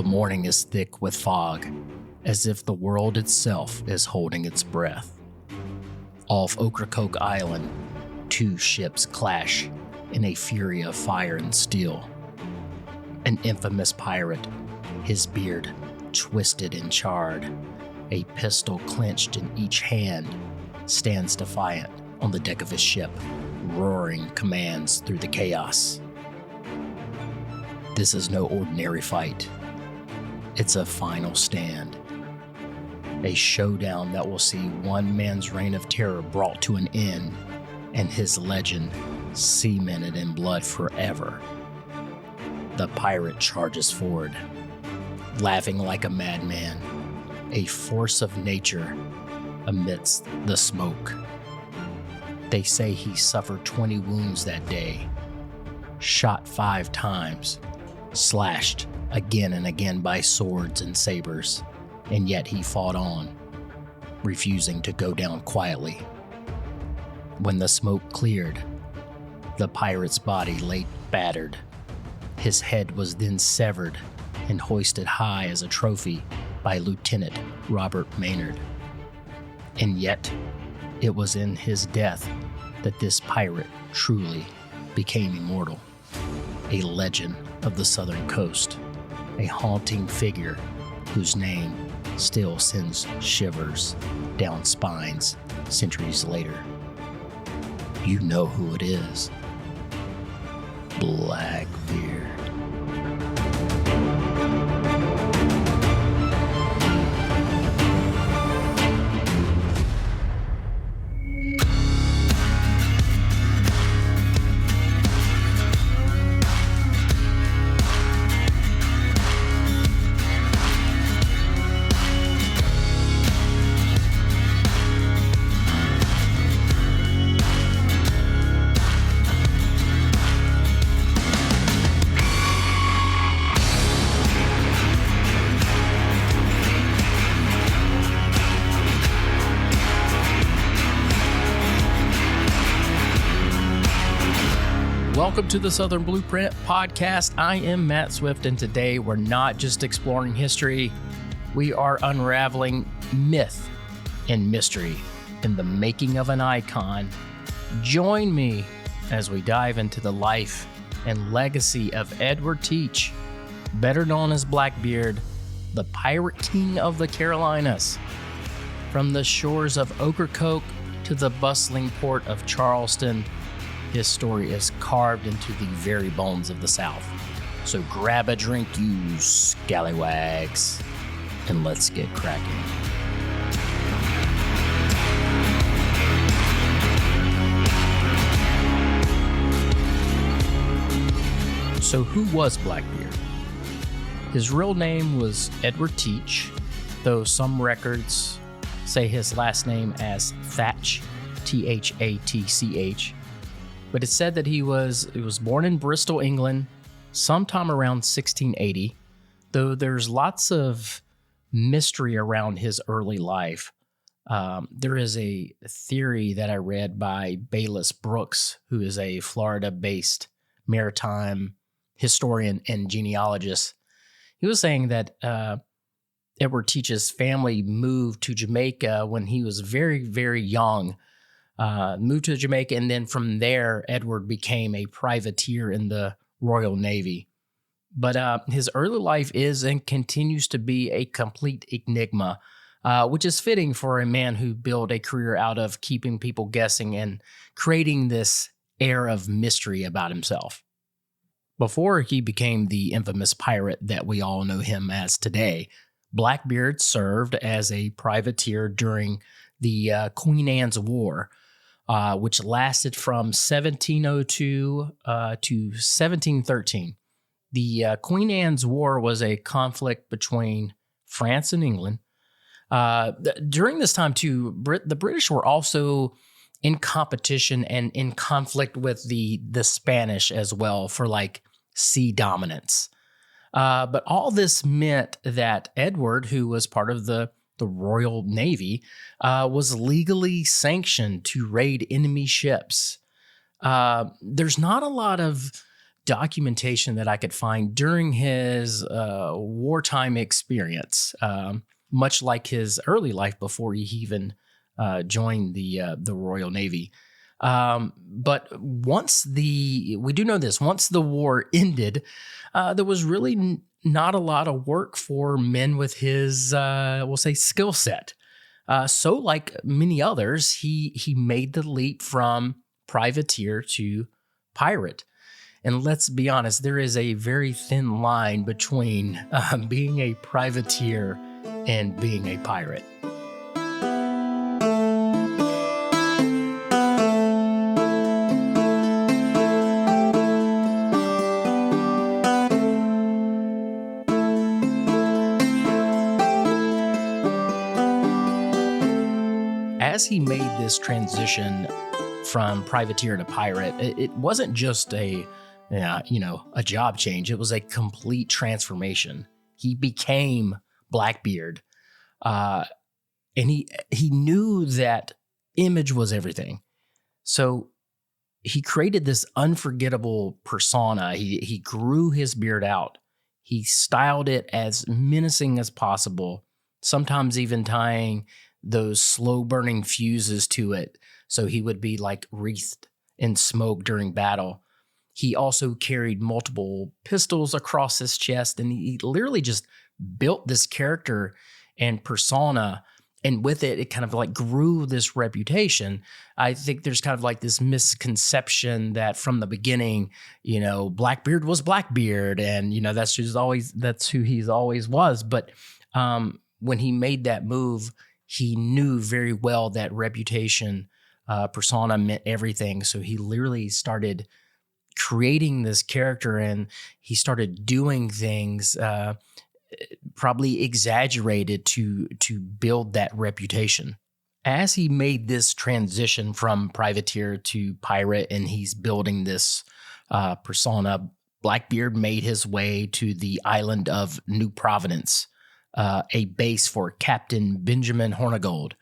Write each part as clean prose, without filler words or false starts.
The morning is thick with fog, as if the world itself is holding its breath. Off Ocracoke Island, two ships clash in a fury of fire and steel. An infamous pirate, his beard twisted and charred, a pistol clenched in each hand, stands defiant on the deck of his ship, roaring commands through the chaos. This is no ordinary fight. It's a final stand. A showdown that will see one man's reign of terror brought to an end and his legend cemented in blood forever. The pirate charges forward, laughing like a madman, a force of nature amidst the smoke. They say he suffered 20 wounds that day, shot 5 times, slashed again and again by swords and sabers, and yet he fought on, refusing to go down quietly. When the smoke cleared, the pirate's body lay battered. His head was then severed and hoisted high as a trophy by Lieutenant Robert Maynard. And yet, it was in his death that this pirate truly became immortal, a legend of the southern coast, a haunting figure whose name still sends shivers down spines centuries later. You know who it is. Blackbeard. Welcome to the Southern Blueprint Podcast. I am Matt Swift, and today we're not just exploring history, we are unraveling myth and mystery in the making of an icon. Join me as we dive into the life and legacy of Edward Teach, better known as Blackbeard, the Pirate King of the Carolinas. From the shores of Ocracoke to the bustling port of Charleston, his story is carved into the very bones of the South. So grab a drink, you scallywags, and let's get cracking. So who was Blackbeard? His real name was Edward Teach, though some records say his last name as Thatch, T-H-A-T-C-H. But it's said that he was born in Bristol, England, sometime around 1680, though there's lots of mystery around his early life. There is a theory that I read by Bayless Brooks, who is a Florida-based maritime historian and genealogist. He was saying that Edward Teach's family moved to Jamaica when he was very, very young. Moved to Jamaica, and then from there, Edward became a privateer in the Royal Navy. But his early life is and continues to be a complete enigma, which is fitting for a man who built a career out of keeping people guessing and creating this air of mystery about himself. Before he became the infamous pirate that we all know him as today, Blackbeard served as a privateer during the Queen Anne's War, which lasted from 1702 to 1713. The Queen Anne's War was a conflict between France and England. During this time, too, the British were also in competition and in conflict with the Spanish as well for like sea dominance. But all this meant that Edward, who was part of the Royal Navy, was legally sanctioned to raid enemy ships. There's not a lot of documentation that I could find during his wartime experience, much like his early life before he even joined the Royal Navy. But once we do know this, once the war ended, there was really not a lot of work for men with his, we'll say, skill set. So like many others, he made the leap from privateer to pirate. And let's be honest, there is a very thin line between being a privateer and being a pirate. As he made this transition from privateer to pirate, it wasn't just a job change. It was a complete transformation. He became Blackbeard, and he knew that image was everything. So he created this unforgettable persona. He grew his beard out. He styled it as menacing as possible, sometimes even tying those slow burning fuses to it so he would be like wreathed in smoke during battle. He also carried multiple pistols across his chest, and he literally just built this character and persona. And with it, it kind of like grew this reputation. I think there's kind of like this misconception that from the beginning, Blackbeard was Blackbeard, and that's who he's always was. But when he made that move, he knew very well that reputation, persona meant everything. So he literally started creating this character, and he started doing things probably exaggerated to build that reputation. As he made this transition from privateer to pirate, and he's building this persona, Blackbeard made his way to the island of New Providence, a base for Captain Benjamin Hornigold.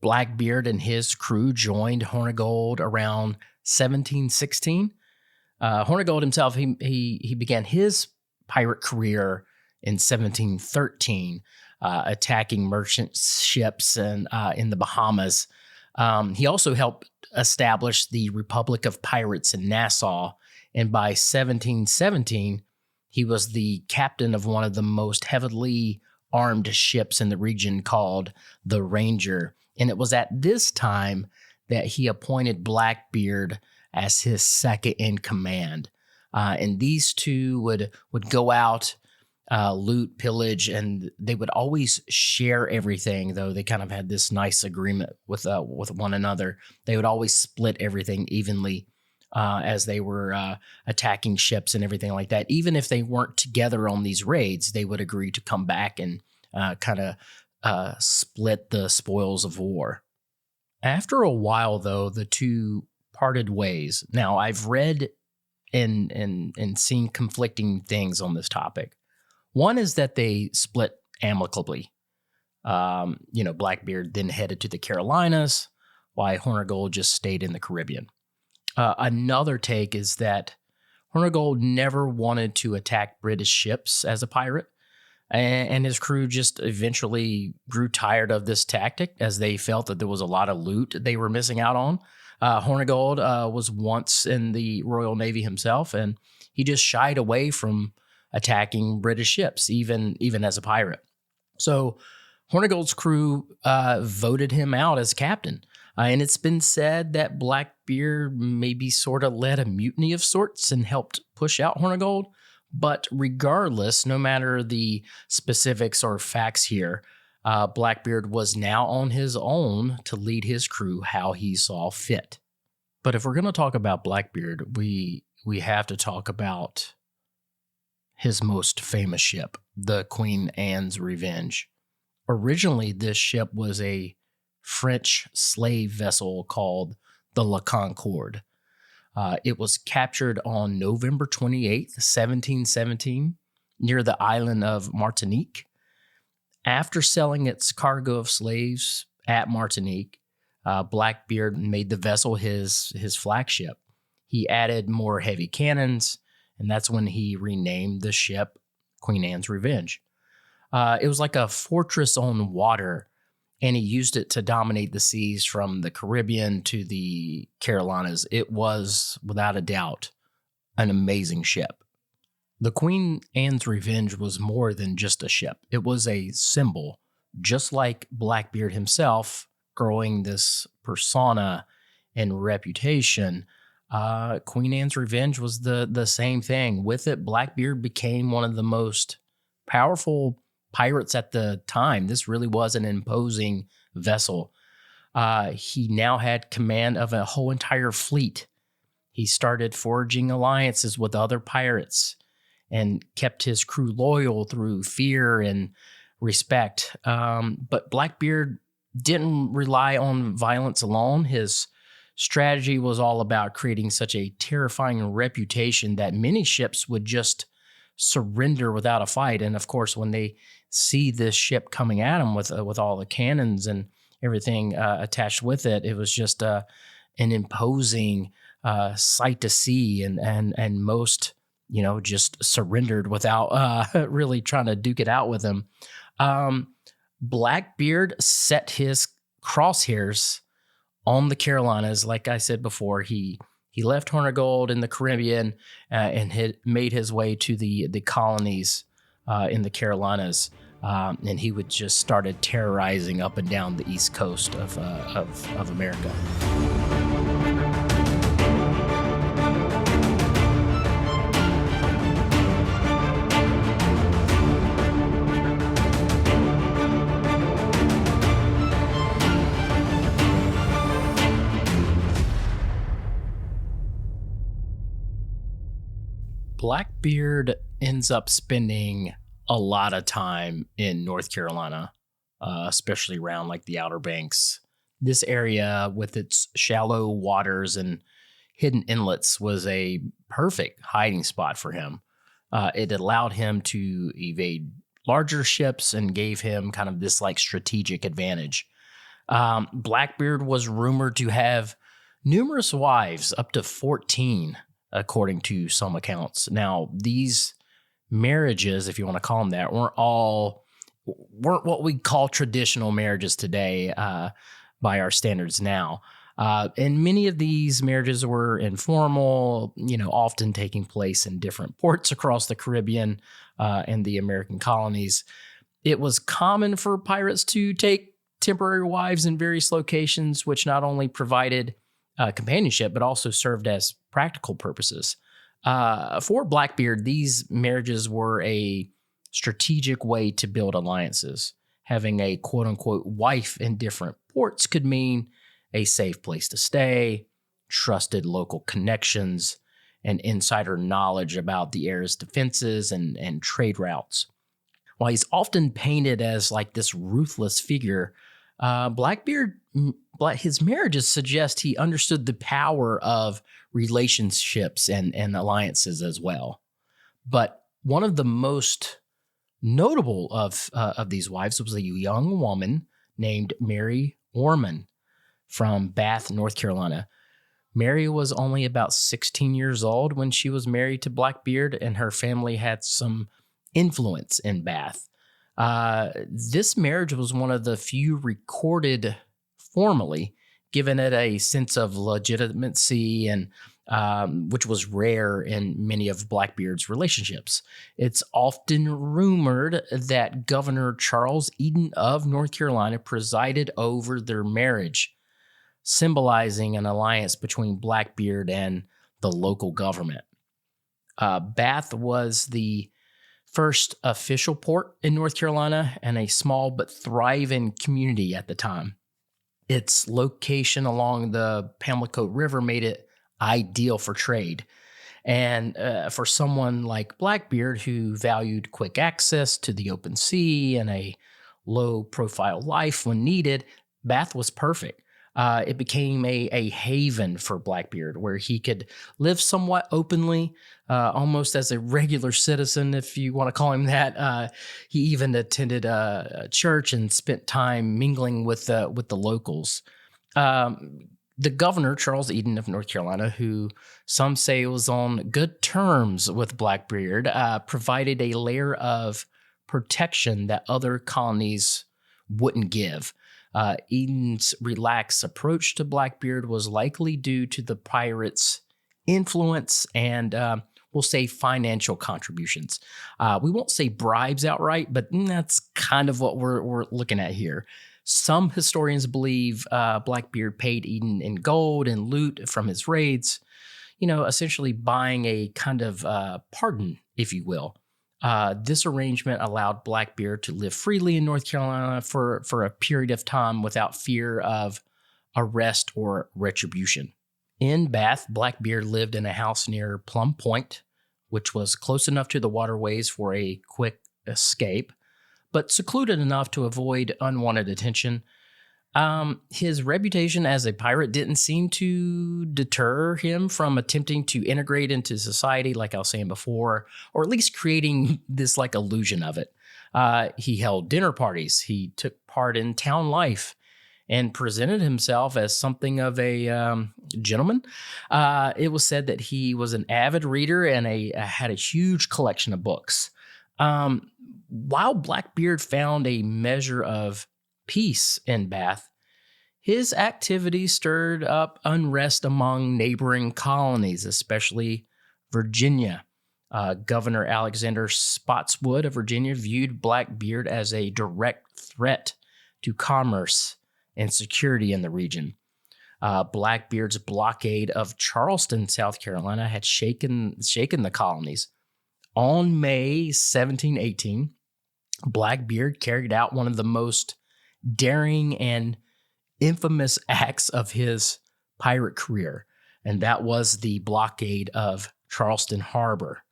Blackbeard and his crew joined Hornigold around 1716. Hornigold himself, he began his pirate career in 1713, attacking merchant ships and in the Bahamas. He also helped establish the Republic of Pirates in Nassau, and by 1717, he was the captain of one of the most heavily armed ships in the region called the Ranger. And it was at this time that he appointed Blackbeard as his second in command. And these two would go out, loot, pillage, and they would always share everything, though they kind of had this nice agreement with one another. They would always split everything evenly as they were attacking ships and everything like that. Even if they weren't together on these raids, they would agree to come back and kind of split the spoils of war. After a while, though, the two parted ways. Now, I've read and seen conflicting things on this topic. One is that they split amicably. Blackbeard then headed to the Carolinas, while Hornigold just stayed in the Caribbean. Another take is that Hornigold never wanted to attack British ships as a pirate, and his crew just eventually grew tired of this tactic as they felt that there was a lot of loot they were missing out on. Hornigold was once in the Royal Navy himself, and he just shied away from attacking British ships, even as a pirate. So Hornigold's crew voted him out as captain. And it's been said that Blackbeard maybe sort of led a mutiny of sorts and helped push out Hornigold. But regardless, no matter the specifics or facts here, Blackbeard was now on his own to lead his crew how he saw fit. But if we're going to talk about Blackbeard, we have to talk about his most famous ship, the Queen Anne's Revenge. Originally, this ship was a French slave vessel called the La Concorde. It was captured on November 28th, 1717, near the island of Martinique. After selling its cargo of slaves at Martinique, Blackbeard made the vessel his flagship. He added more heavy cannons, and that's when he renamed the ship Queen Anne's Revenge. It was like a fortress on water, and he used it to dominate the seas from the Caribbean to the Carolinas. It was, without a doubt, an amazing ship. The Queen Anne's Revenge was more than just a ship. It was a symbol, just like Blackbeard himself, growing this persona and reputation. Queen Anne's Revenge was the same thing. With it, Blackbeard became one of the most powerful pirates at the time. This really was an imposing vessel. He now had command of a whole entire fleet. He started forging alliances with other pirates and kept his crew loyal through fear and respect. But Blackbeard didn't rely on violence alone. His strategy was all about creating such a terrifying reputation that many ships would just surrender without a fight. And of course, when they see this ship coming at them with all the cannons and everything attached with it, it was just an imposing sight to see, and most, just surrendered without really trying to duke it out with him. Blackbeard set his crosshairs on the Carolinas. Like I said before, he left Horn of Gold in the Caribbean and had made his way to the colonies in the Carolinas, and he would just started terrorizing up and down the east coast of America. Blackbeard ends up spending a lot of time in North Carolina, especially around like the Outer Banks. This area with its shallow waters and hidden inlets was a perfect hiding spot for him. It allowed him to evade larger ships and gave him kind of this like strategic advantage. Blackbeard was rumored to have numerous wives, up to 14, according to some accounts. Now, these marriages, if you want to call them that, weren't what we call traditional marriages today by our standards now. And many of these marriages were informal, often taking place in different ports across the Caribbean and the American colonies. It was common for pirates to take temporary wives in various locations, which not only provided companionship, but also served as practical purposes. For Blackbeard, these marriages were a strategic way to build alliances. Having a quote-unquote wife in different ports could mean a safe place to stay, trusted local connections, and insider knowledge about the area's defenses and trade routes. While he's often painted as like this ruthless figure, Blackbeard, his marriages suggest he understood the power of relationships and alliances as well. But one of the most notable of these wives was a young woman named Mary Orman from Bath, North Carolina. Mary was only about 16 years old when she was married to Blackbeard, and her family had some influence in Bath. This marriage was one of the few recorded formally, giving it a sense of legitimacy, and which was rare in many of Blackbeard's relationships. It's often rumored that Governor Charles Eden of North Carolina presided over their marriage, symbolizing an alliance between Blackbeard and the local government. Bath was the first official port in North Carolina and a small but thriving community at the time. Its location along the Pamlico River made it ideal for trade. And for someone like Blackbeard, who valued quick access to the open sea and a low-profile life when needed, Bath was perfect. It became a haven for Blackbeard, where he could live somewhat openly, almost as a regular citizen, if you want to call him that. He even attended a church and spent time mingling with the locals. The governor, Charles Eden of North Carolina, who some say was on good terms with Blackbeard, provided a layer of protection that other colonies wouldn't give. Eden's relaxed approach to Blackbeard was likely due to the pirates' influence and, we'll say, financial contributions. We won't say bribes outright, but that's kind of what we're looking at here. Some historians believe Blackbeard paid Eden in gold and loot from his raids, essentially buying a kind of pardon, if you will. This arrangement allowed Blackbeard to live freely in North Carolina for a period of time without fear of arrest or retribution. In Bath, Blackbeard lived in a house near Plum Point, which was close enough to the waterways for a quick escape, but secluded enough to avoid unwanted attention. His reputation as a pirate didn't seem to deter him from attempting to integrate into society, like I was saying before, or at least creating this illusion of it. He held dinner parties. He took part in town life and presented himself as something of a gentleman. It was said that he was an avid reader and had a huge collection of books. While Blackbeard found a measure of peace in Bath, his activities stirred up unrest among neighboring colonies, especially Virginia. Governor Alexander Spotswood of Virginia viewed Blackbeard as a direct threat to commerce and security in the region. Blackbeard's blockade of Charleston, South Carolina, had shaken the colonies. On May 1718, Blackbeard carried out one of the most daring and infamous acts of his pirate career, and that was the blockade of Charleston Harbor.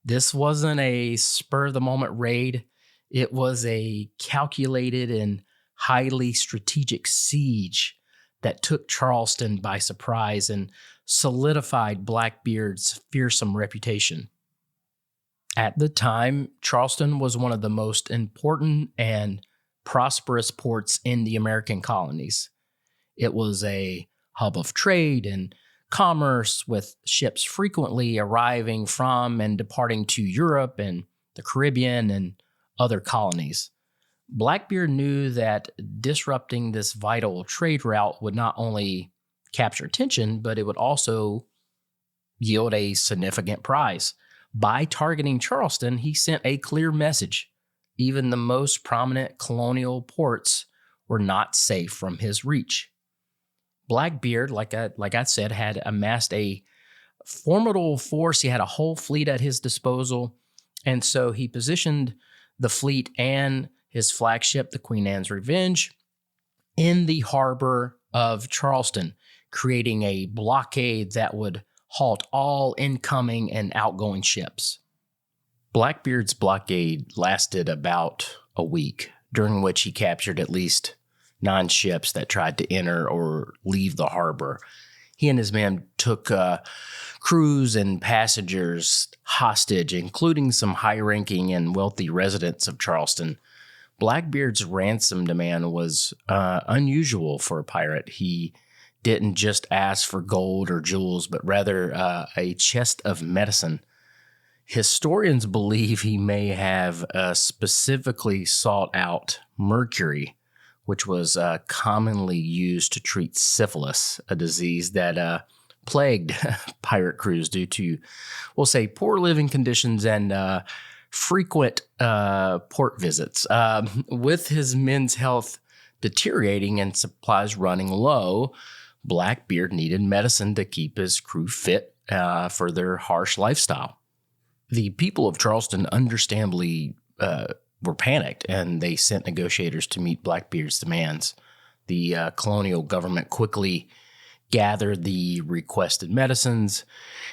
This wasn't a spur-of-the-moment raid. It was a calculated and highly strategic siege that took Charleston by surprise and solidified Blackbeard's fearsome reputation. At the time, Charleston was one of the most important and prosperous ports in the American colonies. It was a hub of trade and commerce, with ships frequently arriving from and departing to Europe and the Caribbean and other colonies. Blackbeard knew that disrupting this vital trade route would not only capture attention, but it would also yield a significant prize. By targeting Charleston, he sent a clear message. Even the most prominent colonial ports were not safe from his reach. Blackbeard, like I said, had amassed a formidable force. He had a whole fleet at his disposal, and so he positioned the fleet and his flagship, the Queen Anne's Revenge, in the harbor of Charleston, creating a blockade that would halt all incoming and outgoing ships. Blackbeard's blockade lasted about a week, during which he captured at least 9 ships that tried to enter or leave the harbor. He and his men took crews and passengers hostage, including some high-ranking and wealthy residents of Charleston. Blackbeard's ransom demand was unusual for a pirate. He didn't just ask for gold or jewels, but rather a chest of medicine. Historians believe he may have specifically sought out mercury, which was commonly used to treat syphilis, a disease that plagued pirate crews due to, we'll say, poor living conditions and frequent port visits. With his men's health deteriorating and supplies running low, Blackbeard needed medicine to keep his crew fit for their harsh lifestyle. The people of Charleston understandably were panicked, and they sent negotiators to meet Blackbeard's demands. The colonial government quickly gathered the requested medicines,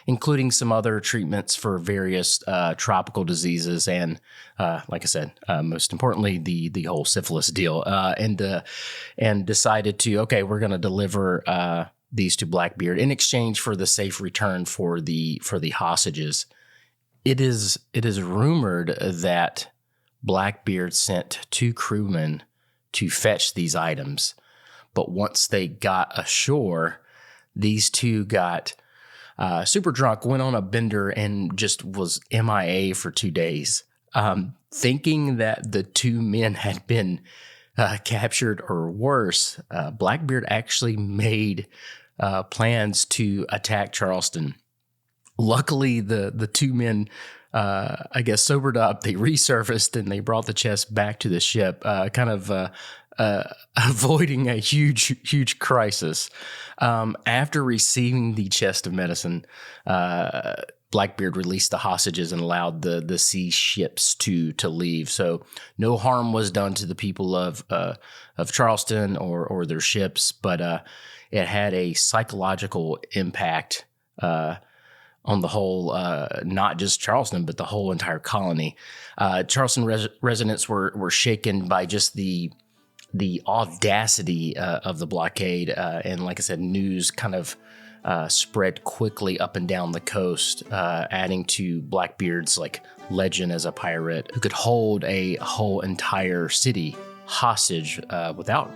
including some other treatments for various tropical diseases and, like I said, most importantly, the whole syphilis deal, and decided to, okay, we're going to deliver these to Blackbeard in exchange for the safe return for the hostages. It is rumored that Blackbeard sent 2 crewmen to fetch these items, But once they got ashore, these two got super drunk, went on a bender, and just was MIA for 2 days. Thinking that the two men had been captured or worse, Blackbeard actually made plans to attack Charleston. Luckily, the two men, I guess, sobered up. They resurfaced and they brought the chest back to the ship, kind of avoiding a huge crisis. After receiving the chest of medicine, Blackbeard released the hostages and allowed the sea ships to leave. So no harm was done to the people of Charleston or their ships, but it had a psychological impact on the whole, not just Charleston, but the whole entire colony. Charleston residents were shaken by just the audacity of the blockade, and like I said, news kind of spread quickly up and down the coast, adding to Blackbeard's legend as a pirate who could hold a whole entire city hostage without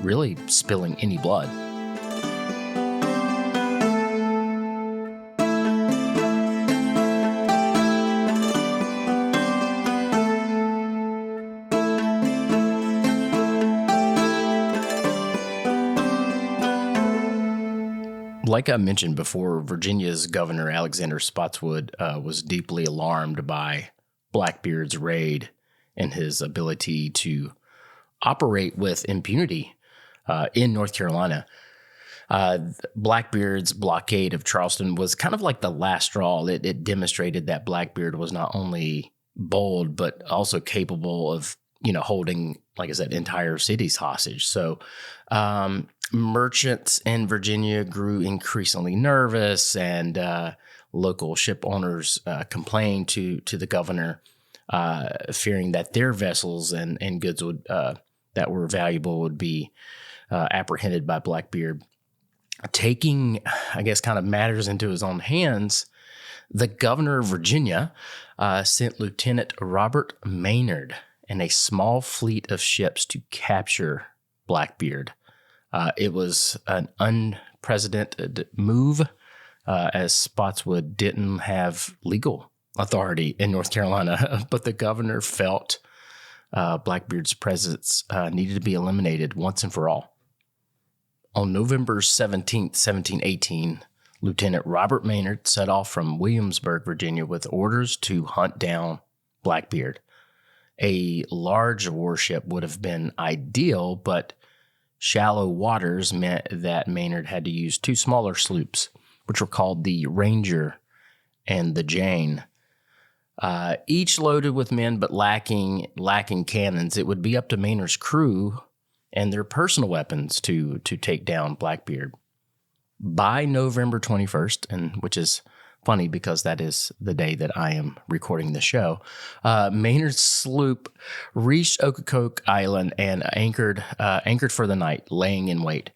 really spilling any blood. Like I mentioned before, Virginia's Governor Alexander Spotswood was deeply alarmed by Blackbeard's raid and his ability to operate with impunity in North Carolina. Blackbeard's blockade of Charleston was kind of like the last straw. It demonstrated that Blackbeard was not only bold, but also capable of, holding, like I said, entire cities hostage. So, merchants in Virginia grew increasingly nervous, and local ship owners complained to the governor, fearing that their vessels and goods that were valuable would be apprehended by Blackbeard. Taking, I guess, kind of matters into his own hands, the governor of Virginia sent Lieutenant Robert Maynard and a small fleet of ships to capture Blackbeard. It was an unprecedented move, as Spotswood didn't have legal authority in North Carolina, but the governor felt Blackbeard's presence needed to be eliminated once and for all. On November 17th, 1718, Lieutenant Robert Maynard set off from Williamsburg, Virginia, with orders to hunt down Blackbeard. A large warship would have been ideal, but shallow waters meant that Maynard had to use two smaller sloops, which were called the Ranger and the Jane. Each loaded with men, but lacking cannons. It would be up to Maynard's crew and their personal weapons to take down Blackbeard. By November 21st, and which is funny because that is the day that I am recording the show, Maynard's sloop reached Ocracoke Island and anchored for the night, laying in wait.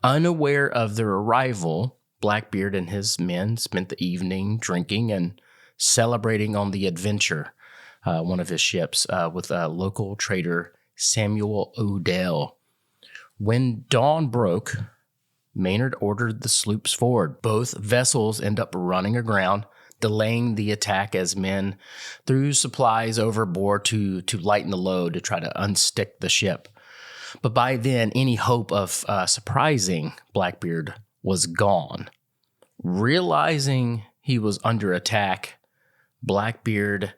Unaware of their arrival, Blackbeard and his men spent the evening drinking and celebrating on the Adventure, one of his ships, with local trader Samuel Odell. When dawn broke, Maynard ordered the sloops forward. Both vessels end up running aground, delaying the attack as men threw supplies overboard to lighten the load to try to unstick the ship. But by then, any hope of surprising Blackbeard was gone. Realizing he was under attack, Blackbeard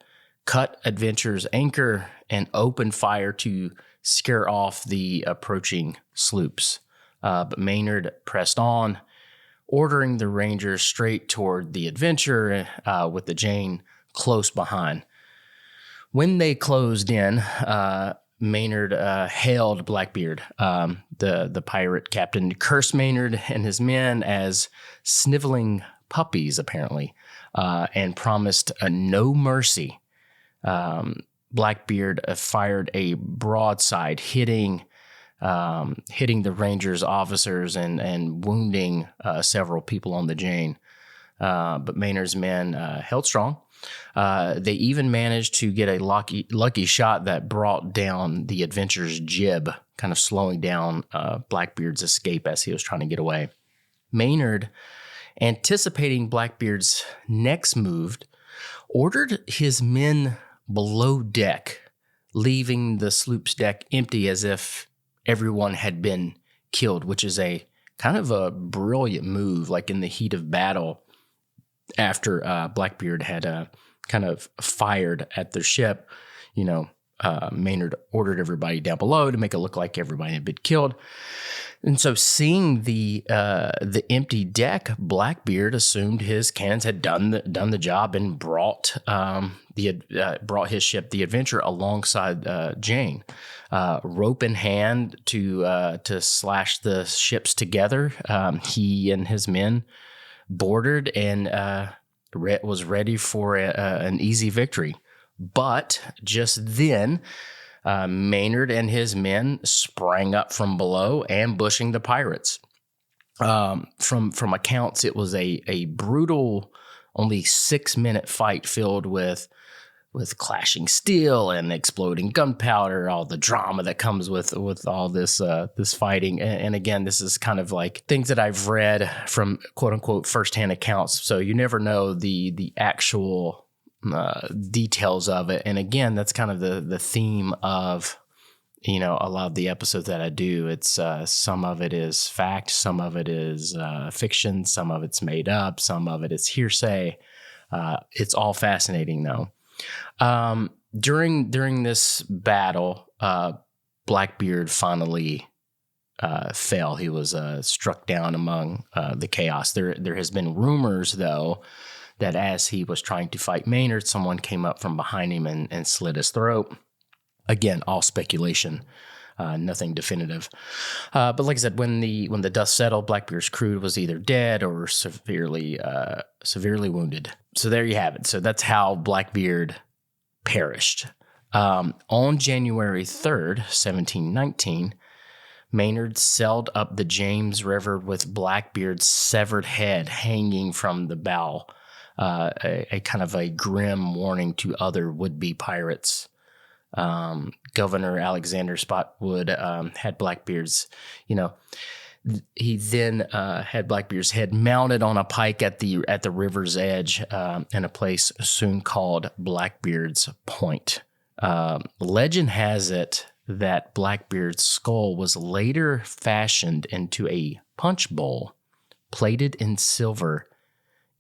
cut Adventure's anchor and opened fire to scare off the approaching sloops. But Maynard pressed on, ordering the Rangers straight toward the Adventure, with the Jane close behind. When they closed in, Maynard hailed Blackbeard. The pirate captain cursed Maynard and his men as sniveling puppies, apparently, and promised no mercy. Blackbeard fired a broadside, hitting the Rangers officers and wounding several people on the Jane. But Maynard's men held strong, They even managed to get a lucky shot that brought down the Adventure's jib, kind of slowing down Blackbeard's escape as he was trying to get away. Maynard, anticipating Blackbeard's next move, ordered his men below deck, leaving the sloop's deck empty as if everyone had been killed, which is a kind of a brilliant move, like in the heat of battle after Blackbeard had kind of fired at their ship. Maynard ordered everybody down below to make it look like everybody had been killed. And so seeing the empty deck, Blackbeard assumed his cannons had done the job and brought his ship, the Adventure, alongside Jane, rope in hand to slash the ships together. He and his men boarded and was ready for an easy victory. But just then, Maynard and his men sprang up from below, ambushing the pirates. From accounts, it was a brutal, only 6-minute fight filled with clashing steel and exploding gunpowder, all the drama that comes with all this fighting. And again, this is kind of like things that I've read from quote unquote firsthand accounts. So you never know the actual details of it. And again, that's kind of the theme of, a lot of the episodes that I do. It's some of it is fact, some of it is fiction, some of it's made up, some of it is hearsay. It's all fascinating though. During this battle, Blackbeard finally fell. He was struck down among the chaos. There has been rumors though that as he was trying to fight Maynard, someone came up from behind him and slit his throat. Again, all speculation, nothing definitive. But like I said, when the dust settled, Blackbeard's crew was either dead or severely wounded. So there you have it. So that's how Blackbeard perished. On January 3rd, 1719, Maynard sailed up the James River with Blackbeard's severed head hanging from the bow. A kind of a grim warning to other would-be pirates. Governor Alexander Spotswood had Blackbeard's, he then had Blackbeard's head mounted on a pike at the river's edge in a place soon called Blackbeard's Point. Legend has it that Blackbeard's skull was later fashioned into a punch bowl plated in silver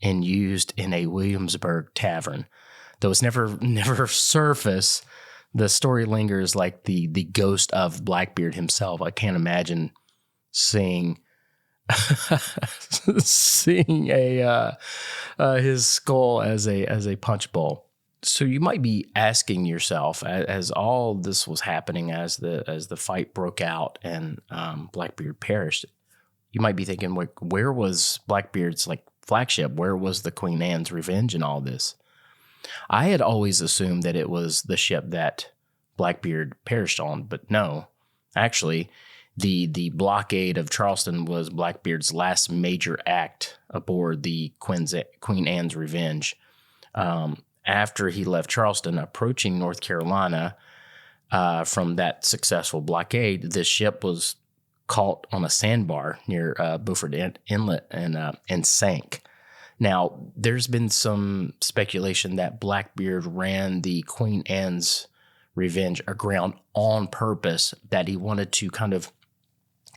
and used in a Williamsburg tavern. Though it's never surfaced, the story lingers like the ghost of Blackbeard himself. I can't imagine seeing his skull as a punch bowl. So you might be asking yourself, as all this was happening, as the fight broke out and Blackbeard perished, you might be thinking, where was Blackbeard's flagship? Where was the Queen Anne's Revenge in all this? I had always assumed that it was the ship that Blackbeard perished on, but no. Actually, the blockade of Charleston was Blackbeard's last major act aboard the Queen Anne's Revenge. After he left Charleston, approaching North Carolina from that successful blockade, the ship was caught on a sandbar near Beaufort Inlet and sank. Now, there's been some speculation that Blackbeard ran the Queen Anne's Revenge aground on purpose, that he wanted to kind of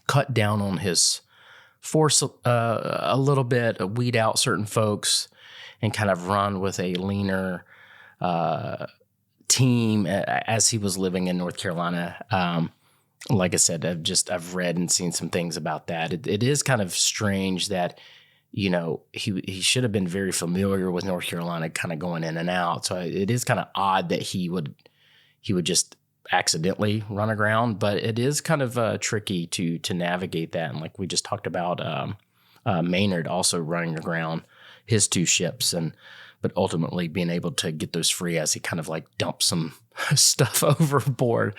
cut down on his force a little bit, weed out certain folks, and kind of run with a leaner team as he was living in North Carolina. Like I said, I've read and seen some things about that. It is kind of strange that, he should have been very familiar with North Carolina, kind of going in and out. So it is kind of odd that he would just accidentally run aground, but it is kind of tricky to navigate that. And like we just talked about, Maynard also running aground his two ships, but ultimately being able to get those free as he kind of dumps some stuff overboard.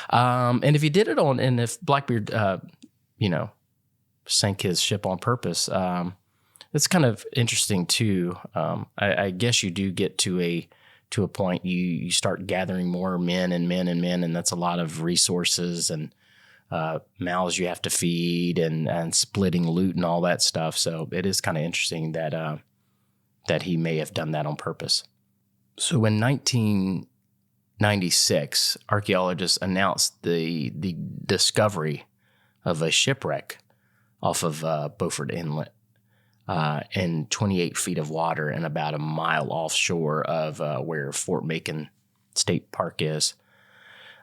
And if he did it and if Blackbeard, sank his ship on purpose, It's kind of interesting too. I guess you do get to a point you start gathering more men, and that's a lot of resources and mouths you have to feed and splitting loot and all that stuff. So it is kind of interesting that he may have done that on purpose. So in 1996, archaeologists announced the discovery of a shipwreck off of Beaufort Inlet in 28 feet of water and about a mile offshore of where Fort Macon State Park is.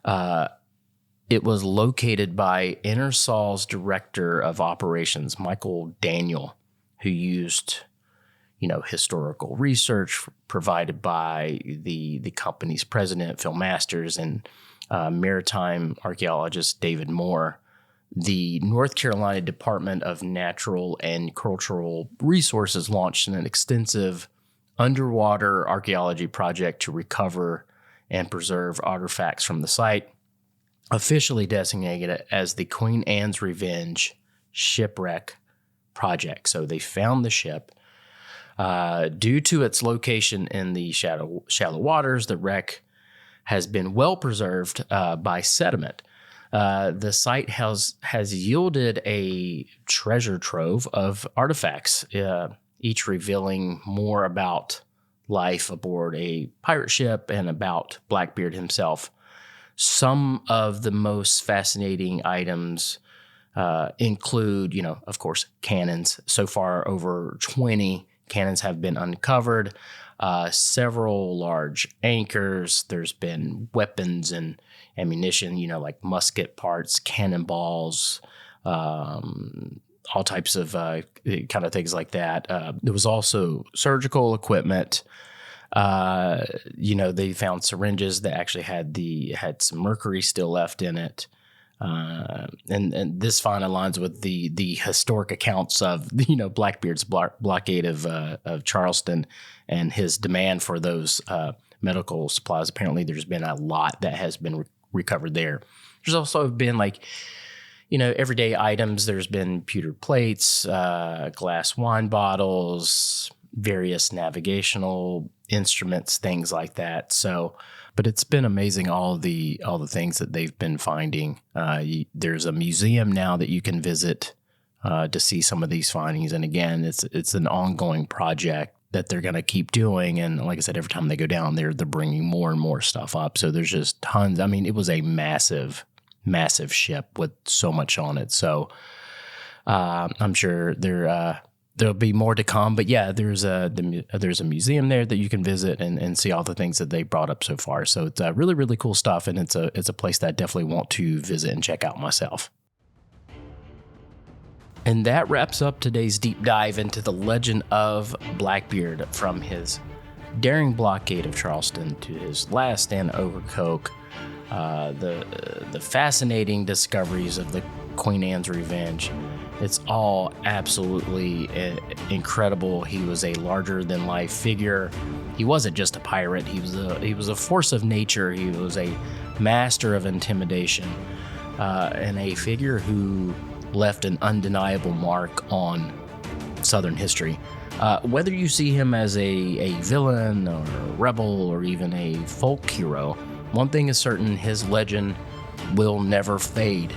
It was located by Ingersoll's director of operations, Michael Daniel, who used, historical research provided by the company's president, Phil Masters, and maritime archaeologist David Moore. The North Carolina Department of Natural and Cultural Resources launched an extensive underwater archaeology project to recover and preserve artifacts from the site, officially designated as the Queen Anne's Revenge Shipwreck Project. So they found the ship. Due to its location in the shallow waters, the wreck has been well preserved by sediment. The site has yielded a treasure trove of artifacts, each revealing more about life aboard a pirate ship and about Blackbeard himself. Some of the most fascinating items include, of course, cannons. So far, over 20 cannons have been uncovered, several large anchors. There's been weapons and ammunition, like musket parts, cannonballs, all types of kind of things like that. There was also surgical equipment. They found syringes that actually had some mercury still left in it. And this fine aligns with the historic accounts of, Blackbeard's blockade of Charleston and his demand for those medical supplies. Apparently there's been a lot that has been recovered there. There's also been everyday items. There's been pewter plates, glass wine bottles, various navigational instruments, things like that. So, but it's been amazing all the things that they've been finding. There's a museum now that you can visit to see some of these findings. And again, it's an ongoing project that they're going to keep doing. And like I said, every time they go down there, they're bringing more and more stuff up. So there's just tons. I mean, it was a massive, massive ship with so much on it. So I'm sure there'll be more to come, but yeah, there's a museum there that you can visit and see all the things that they brought up so far. So it's really, really cool stuff. And it's a place that I definitely want to visit and check out myself. And that wraps up today's deep dive into the legend of Blackbeard, from his daring blockade of Charleston to his last stand at Ocracoke, the fascinating discoveries of the Queen Anne's Revenge. It's all absolutely incredible. He was a larger-than-life figure. He wasn't just a pirate. He was a force of nature. He was a master of intimidation, and a figure who left an undeniable mark on Southern history. Whether you see him as a villain or a rebel or even a folk hero, one thing is certain: his legend will never fade.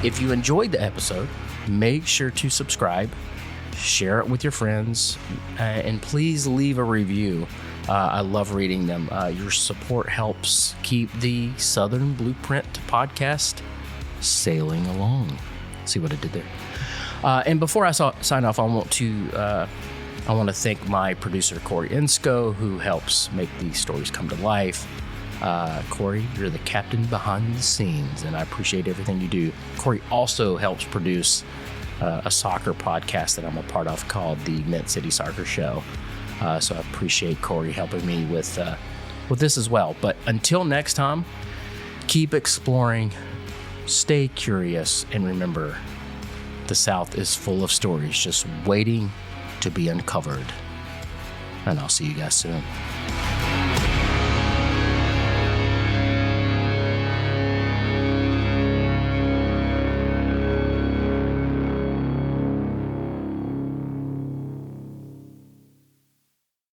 If you enjoyed the episode, make sure to subscribe, share it with your friends, and please leave a review. I love reading them. Your support helps keep the Southern Blueprint podcast sailing along. See what I did there? And before I sign off, I want to thank my producer, Corey Insco, who helps make these stories come to life. Corey, you're the captain behind the scenes, and I appreciate everything you do. Corey also helps produce a soccer podcast that I'm a part of called the Mint City Soccer Show. So I appreciate Corey helping me with this as well. But until next time, keep exploring, stay curious, and remember, the South is full of stories just waiting to be uncovered. and I'll see you guys soon.